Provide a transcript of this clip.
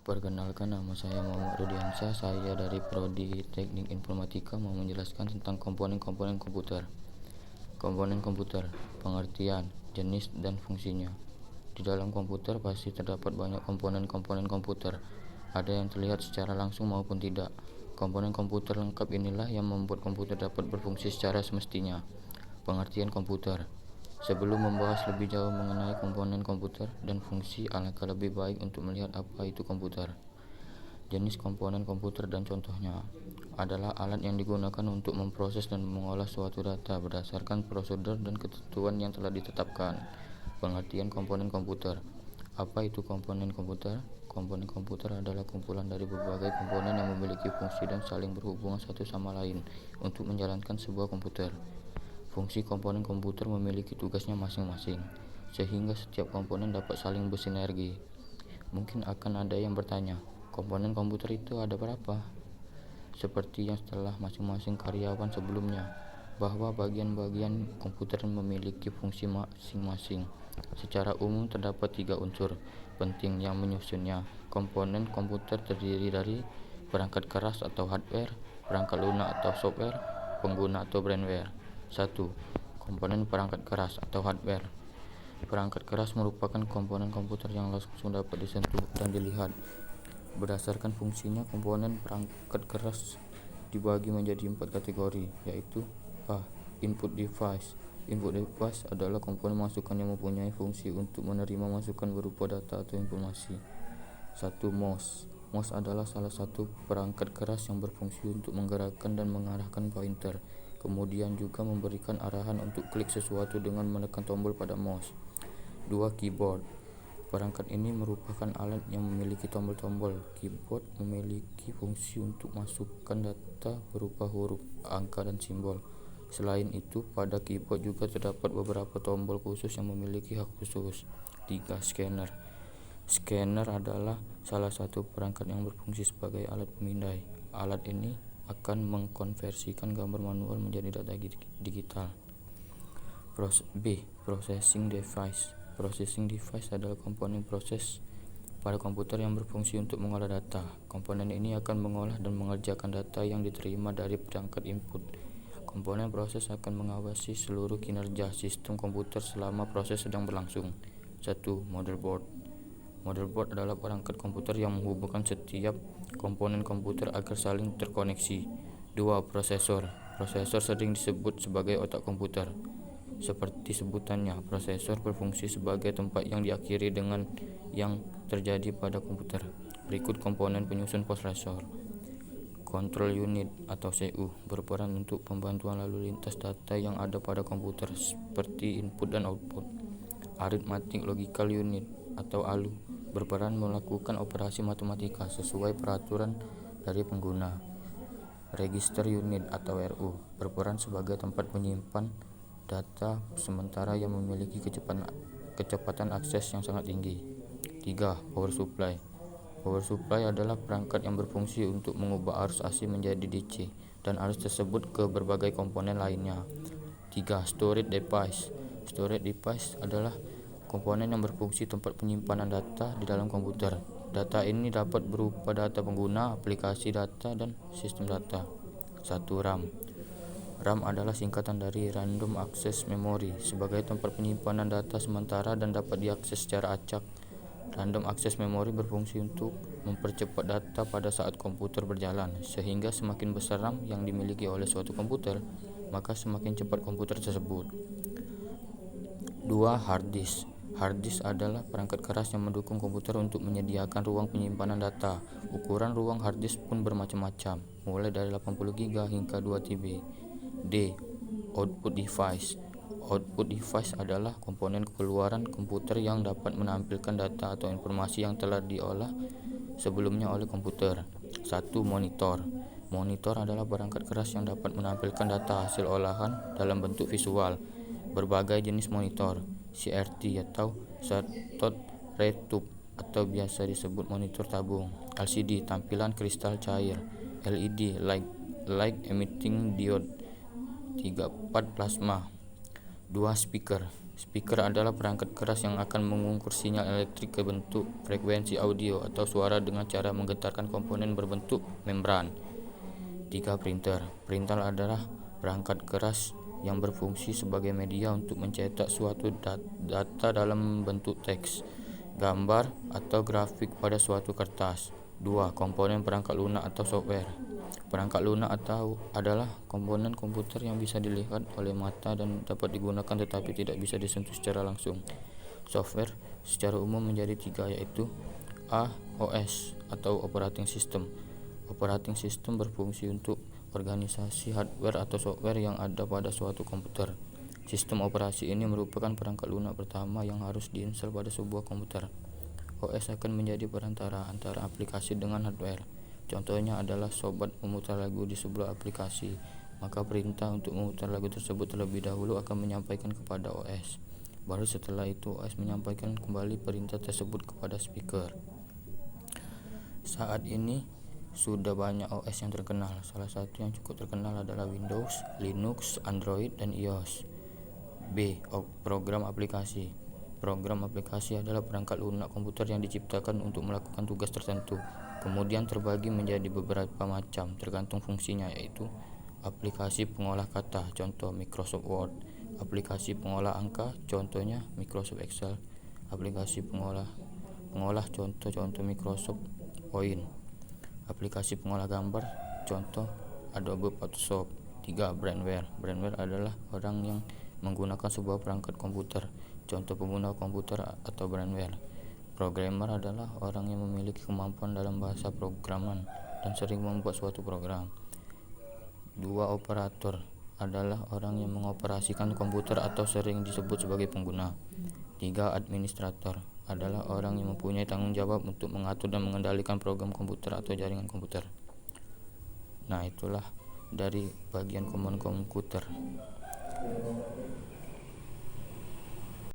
Perkenalkan, nama saya Muhammad Rudiansyah. Saya dari Prodi Teknik Informatika mau menjelaskan tentang komponen-komponen komputer. Komponen komputer, pengertian, jenis, dan fungsinya. Di dalam komputer pasti terdapat banyak komponen-komponen komputer. Ada yang terlihat secara langsung maupun tidak. Komponen komputer lengkap inilah yang membuat komputer dapat berfungsi secara semestinya. Pengertian komputer. Sebelum membahas lebih jauh mengenai komponen komputer dan fungsi, alangkah lebih baik untuk melihat apa itu komputer. Jenis komponen komputer dan contohnya adalah alat yang digunakan untuk memproses dan mengolah suatu data berdasarkan prosedur dan ketentuan yang telah ditetapkan. Pengertian komponen komputer. Apa itu komponen komputer? Komponen komputer adalah kumpulan dari berbagai komponen yang memiliki fungsi dan saling berhubungan satu sama lain untuk menjalankan sebuah komputer. Fungsi komponen komputer memiliki tugasnya masing-masing, sehingga setiap komponen dapat saling bersinergi. Mungkin akan ada yang bertanya, komponen komputer itu ada berapa? Seperti yang telah masing-masing karyawan sebelumnya, bahwa bagian-bagian komputer memiliki fungsi masing-masing. Secara umum terdapat 3 unsur penting yang menyusunnya. Komponen komputer terdiri dari perangkat keras atau hardware, perangkat lunak atau software, pengguna atau brainware. 1. Komponen perangkat keras atau hardware. Perangkat keras merupakan komponen komputer yang langsung dapat disentuh dan dilihat. Berdasarkan fungsinya, komponen perangkat keras dibagi menjadi 4 kategori, yaitu A. Input device. Input device adalah komponen masukan yang mempunyai fungsi untuk menerima masukan berupa data atau informasi. 1. Mouse. Mouse adalah salah satu perangkat keras yang berfungsi untuk menggerakkan dan mengarahkan pointer, kemudian juga memberikan arahan untuk klik sesuatu dengan menekan tombol pada mouse. 2. Keyboard. Perangkat ini merupakan alat yang memiliki tombol-tombol. Keyboard memiliki fungsi untuk masukkan data berupa huruf, angka, dan simbol. Selain itu, pada keyboard juga terdapat beberapa tombol khusus yang memiliki hak khusus. 3. Scanner. Scanner adalah salah satu perangkat yang berfungsi sebagai alat pemindai. Alat ini akan mengkonversikan gambar manual menjadi data digital. B. Processing device. Processing device adalah komponen proses pada komputer yang berfungsi untuk mengolah data. Komponen ini akan mengolah dan mengerjakan data yang diterima dari perangkat input. Komponen proses akan mengawasi seluruh kinerja sistem komputer selama proses sedang berlangsung. 1. Motherboard. Motherboard adalah perangkat komputer yang menghubungkan setiap komponen komputer agar saling terkoneksi. 2. Prosesor. Prosesor sering disebut sebagai otak komputer. Seperti sebutannya, prosesor berfungsi sebagai tempat yang diakhiri dengan yang terjadi pada komputer. Berikut komponen penyusun prosesor. Control unit atau CPU berperan untuk pembantuan lalu lintas data yang ada pada komputer seperti input dan output. Arithmetic Logical Unit atau ALU berperan melakukan operasi matematika sesuai peraturan dari pengguna. Register Unit atau RU berperan sebagai tempat menyimpan data sementara yang memiliki kecepatan akses yang sangat tinggi. 3. Power Supply. Power Supply adalah perangkat yang berfungsi untuk mengubah arus AC menjadi DC dan arus tersebut ke berbagai komponen lainnya. 3. Storage Device. Storage Device adalah komponen yang berfungsi tempat penyimpanan data di dalam komputer. Data ini dapat berupa data pengguna, aplikasi data, dan sistem data. 1. RAM. RAM adalah singkatan dari Random Access Memory sebagai tempat penyimpanan data sementara dan dapat diakses secara acak. Random Access Memory berfungsi untuk mempercepat data pada saat komputer berjalan, sehingga semakin besar RAM yang dimiliki oleh suatu komputer, maka semakin cepat komputer tersebut. 2. Hard disk. Hard disk adalah perangkat keras yang mendukung komputer untuk menyediakan ruang penyimpanan data. Ukuran ruang hard disk pun bermacam-macam, mulai dari 80 GB hingga 2 TB. D. Output device. Output device adalah komponen keluaran komputer yang dapat menampilkan data atau informasi yang telah diolah sebelumnya oleh komputer. 1. Monitor. Monitor adalah perangkat keras yang dapat menampilkan data hasil olahan dalam bentuk visual. Berbagai jenis monitor, CRT atau Short Ray Tube atau biasa disebut monitor tabung, LCD tampilan kristal cair, LED light emitting diode, 3/4 plasma. 2. Speaker. Speaker adalah perangkat keras yang akan mengukur sinyal elektrik ke bentuk frekuensi audio atau suara dengan cara menggetarkan komponen berbentuk membran. 3. Printer. Printer adalah perangkat keras yang berfungsi sebagai media untuk mencetak suatu data dalam bentuk teks, gambar, atau grafik pada suatu kertas. 2. Komponen perangkat lunak atau software. Perangkat lunak adalah komponen komputer yang bisa dilihat oleh mata dan dapat digunakan tetapi tidak bisa disentuh secara langsung. Software secara umum menjadi 3, yaitu A. OS atau operating system. Operating system berfungsi untuk organisasi hardware atau software yang ada pada suatu komputer. Sistem operasi ini merupakan perangkat lunak pertama yang harus diinstal pada sebuah komputer. OS akan menjadi perantara antara aplikasi dengan hardware. Contohnya adalah sobat memutar lagu di sebuah aplikasi, maka perintah untuk memutar lagu tersebut terlebih dahulu akan menyampaikan kepada OS. Baru setelah itu OS menyampaikan kembali perintah tersebut kepada speaker. Saat ini sudah banyak OS yang terkenal. Salah satu yang cukup terkenal adalah Windows, Linux, Android, dan iOS. B. Program aplikasi. Program aplikasi adalah perangkat lunak komputer yang diciptakan untuk melakukan tugas tertentu. Kemudian terbagi menjadi beberapa macam tergantung fungsinya, yaitu aplikasi pengolah kata, contoh Microsoft Word, aplikasi pengolah angka, contohnya Microsoft Excel, aplikasi pengolah contoh Microsoft Point, aplikasi pengolah gambar, contoh Adobe Photoshop. 3. Brandware. Brandware adalah orang yang menggunakan sebuah perangkat komputer, contoh pengguna komputer atau brandware. Programmer adalah orang yang memiliki kemampuan dalam bahasa programan dan sering membuat suatu program. 2. Operator adalah orang yang mengoperasikan komputer atau sering disebut sebagai pengguna. 3. Administrator adalah orang yang mempunyai tanggung jawab untuk mengatur dan mengendalikan program komputer atau jaringan komputer. Nah, itulah dari bagian komponen komputer.